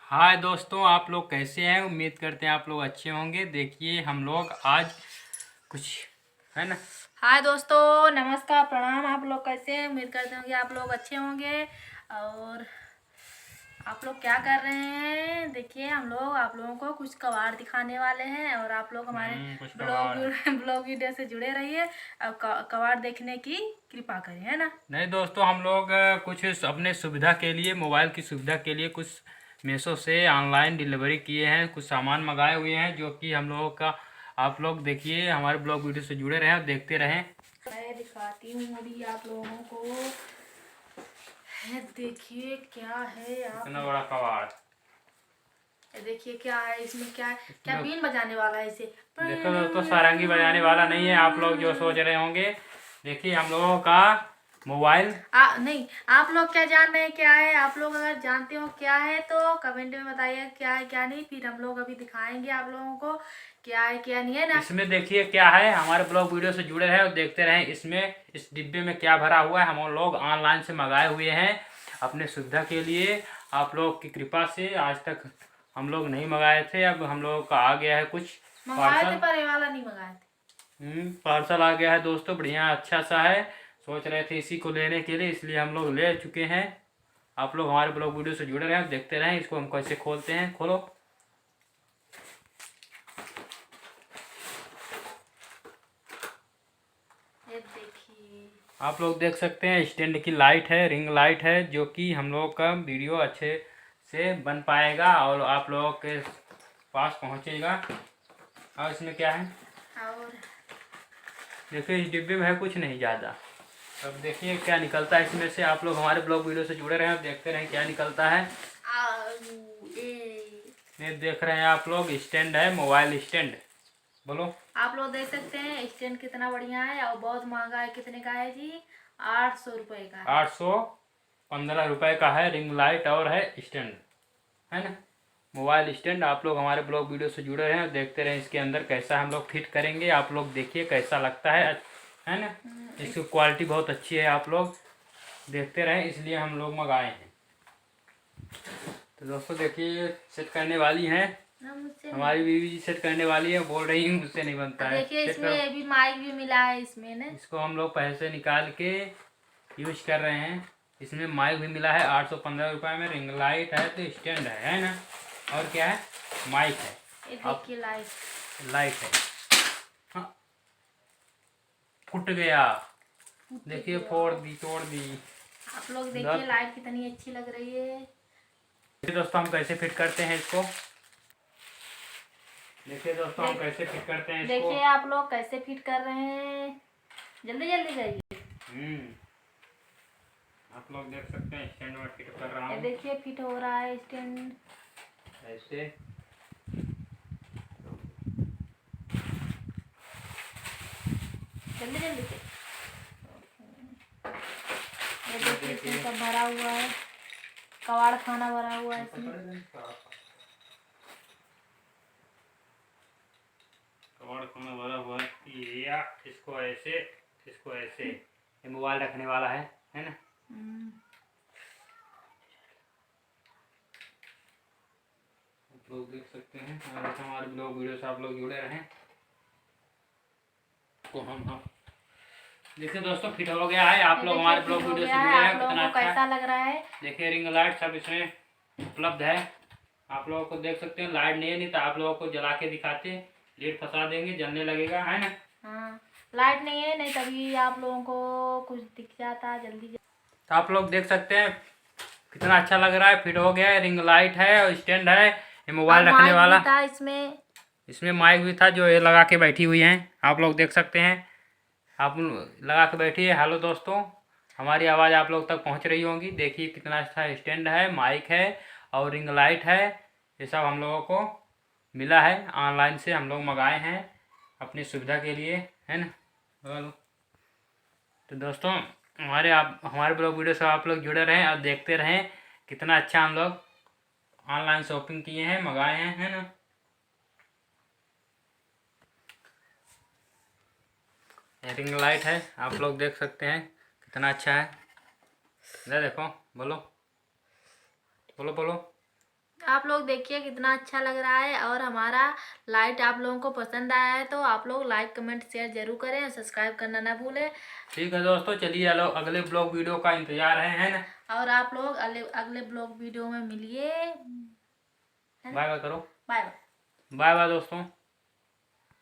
हाय दोस्तों, आप लोग कैसे हैं। उम्मीद करते हैं आप लोग अच्छे होंगे। देखिए हम लोग आज कुछ है ना। हाय दोस्तों, नमस्कार, प्रणाम। आप लोग कैसे हैं? उम्मीद करते हैं कि आप लोग अच्छे होंगे। और आप लोग क्या कर रहे हैं? देखिए हम लोग आप लोगों को कुछ कबाड़ दिखाने वाले हैं और आप लोग हमारे कुछ ब्लॉग कबाड़ है। ब्लॉग वीडियो से जुड़े रहिए और कबाड़ देखने की कृपा करें, है ना। नहीं दोस्तों, हम लोग कुछ अपने सुविधा के लिए, मोबाइल की सुविधा के लिए कुछ मीशो से ऑनलाइन डिलीवरी किए हैं। कुछ सामान मंगाए हुए हैं जो कि हम लोगों का, आप लोग देखिए हमारे ब्लॉग वीडियो से जुड़े रहें और देखते रहें। मैं दिखाती हूँ अभी आप लोगों को। है, देखिए क्या है। आप इतना बड़ा कबाड़। देखिए क्या है इसमें, क्या है, क्या इसमें बीन बजाने वाला है इसे। देखो दोस्तों, सारंगी बजाने वाला नहीं है। आप लोग जो सोच रहे होंगे, देखिए हम लोगों का मोबाइल। नहीं, आप लोग क्या जान रहे हैं क्या है। आप लोग अगर जानते हो क्या है तो कमेंट में बताइए क्या है क्या नहीं। फिर हम लोग अभी दिखाएंगे आप लोगों को क्या है क्या नहीं, है ना। इसमें देखिए क्या है, हमारे ब्लॉग वीडियो से जुड़े रहें और देखते रहें। इसमें इस डिब्बे में क्या भरा हुआ है, हम लोग ऑनलाइन से मंगाए हुए हैं अपने सुविधा के लिए। आप लोग की कृपा से आज तक हम लोग नहीं मंगाए थे, अब हम लोगों का आ गया है कुछ मंगाए थे पार्सल। पर ये वाला नहीं मंगाए थे। पार्सल आ गया है दोस्तों, बढ़िया अच्छा सा है। सोच रहे थे इसी को लेने के लिए, इसलिए हम लोग ले चुके हैं। आप लोग हमारे ब्लॉग वीडियो से जुड़े रहें, देखते रहें। इसको हम कैसे खोलते हैं, खोलो। ये देखिए। आप लोग देख सकते हैं स्टैंड की लाइट है, रिंग लाइट है, जो कि हम लोग का वीडियो अच्छे से बन पाएगा और आप लोगों के पास पहुंचेगा। और इसमें क्या है, और देखिए इस डिब्बे में है कुछ नहीं ज़्यादा। अब देखिए क्या निकलता है इसमें से। आप लोग हमारे ब्लॉग वीडियो से जुड़े रहें और देखते रहें क्या निकलता है। ये देख रहे हैं आप लोग, स्टैंड है, मोबाइल स्टैंड। बोलो। आप लोग देख सकते हैं स्टैंड कितना बढ़िया है और बहुत महंगा है। कितने का है जी? 800 रुपये का है। 815 रुपये का है। रिंग लाइट और है स्टैंड, है ना, मोबाइल स्टैंड। आप लोग हमारे ब्लॉग वीडियो से जुड़े रहें और देखते रहें इसके अंदर कैसा हम लोग फिट करेंगे। आप लोग देखिए कैसा लगता है ना। इसकी क्वालिटी बहुत अच्छी है, आप लोग देखते रहें, इसलिए हम लोग मंगाए हैं। तो दोस्तों देखिए, सेट करने वाली हैं हमारी बीवी जी, सेट करने वाली है। बोल रही है मुझसे नहीं बनता है, देखिए सेट करो। इसमें भी माइक भी मिला है इसमें ना। इसको हम लोग पैसे निकाल के यूज कर रहे हैं। इसमें माइक भी मिला है 815 रुपये में। रिंग लाइट है तो स्टैंड है ना, और क्या है, माइक है। ये अब देखिए लाइट। लाइट है। हाँ, फुट गया। देखिए फोड़ दी, तोड़ दी। आप लोग देखिए लाइट कितनी अच्छी लग रही है। देखिए दोस्तों हम कैसे फिट करते हैं इसको। देखिए दोस्तों हम कैसे फिट करते हैं इसको। देखिए आप लोग कैसे फिट कर रहे हैं। जल्दी जल्दी करिए। आप लोग देख सकते हैं स्टैंड में फिट कर रहा ये हूँ देखिए फिट हो रहा है स्टैंड। ऐसे। जल्दी जल्दी से। ये देखिए इसमें सब भरा हुआ है। कबाड़ खाना भरा हुआ है इसमें। कबाड़ खाना भरा हुआ है, या इसको ऐसे, इसको ऐसे। ये मोबाइल रखने वाला है ना। आप लोग देख सकते हैं और हमारे ब्लॉग वीडियो से आप लोग जुड़े रहें। तो हम देखिए दोस्तों फिट हो गया है। आप लोग हमारे ब्लॉग वीडियो से जुड़े हैं, कितना अच्छा कैसा लग रहा है। देखिए रिंग लाइट सब इसमें उपलब्ध है। आप लोगों को देख सकते हैं, लाइट नहीं तो आप लोगों को जला के दिखाते, लीड फंसा देंगे, जलने लगेगा, है ना। हाँ, लाइट नहीं है, नहीं तभी आप लोगों को कुछ दिख जाता जल्दी। तो आप लोग देख सकते हैं कितना अच्छा लग रहा है, फिट हो गया है। रिंग लाइट है और स्टैंड है, ये मोबाइल रखने वाला। था इसमें माइक भी था जो ये लगा के बैठी हुई हैं, आप लोग देख सकते हैं। आप लगा के बैठी है। हेलो दोस्तों, हमारी आवाज़ आप लोग तक पहुंच रही होंगी। देखिए कितना अच्छा स्टैंड है, माइक है और रिंग लाइट है। ये सब हम लोगों को मिला है, ऑनलाइन से हम लोग मंगाए हैं अपनी सुविधा के लिए, है ना। हेलो तो दोस्तों, हमारे ब्लॉग वीडियो से आप लोग जुड़े रहें और देखते रहें कितना अच्छा हम लोग ऑनलाइन शॉपिंग किए हैं, मंगाए हैं, है ना। रिंग लाइट है, आप लोग देख सकते हैं कितना अच्छा है। इधर देखो, बोलो बोलो बोलो। आप लोग देखिए कितना अच्छा लग रहा है। और हमारा लाइट आप लोगों को पसंद आया है तो आप लोग लाइक कमेंट शेयर जरूर करें और सब्सक्राइब करना ना भूलें। ठीक है दोस्तों, चलिए अगले ब्लॉग वीडियो का इंतजार है ना। और आप लोग अगले ब्लॉग वीडियो में मिलिए। बाय बाय करो। Bye bye. बाय बाय दोस्तों।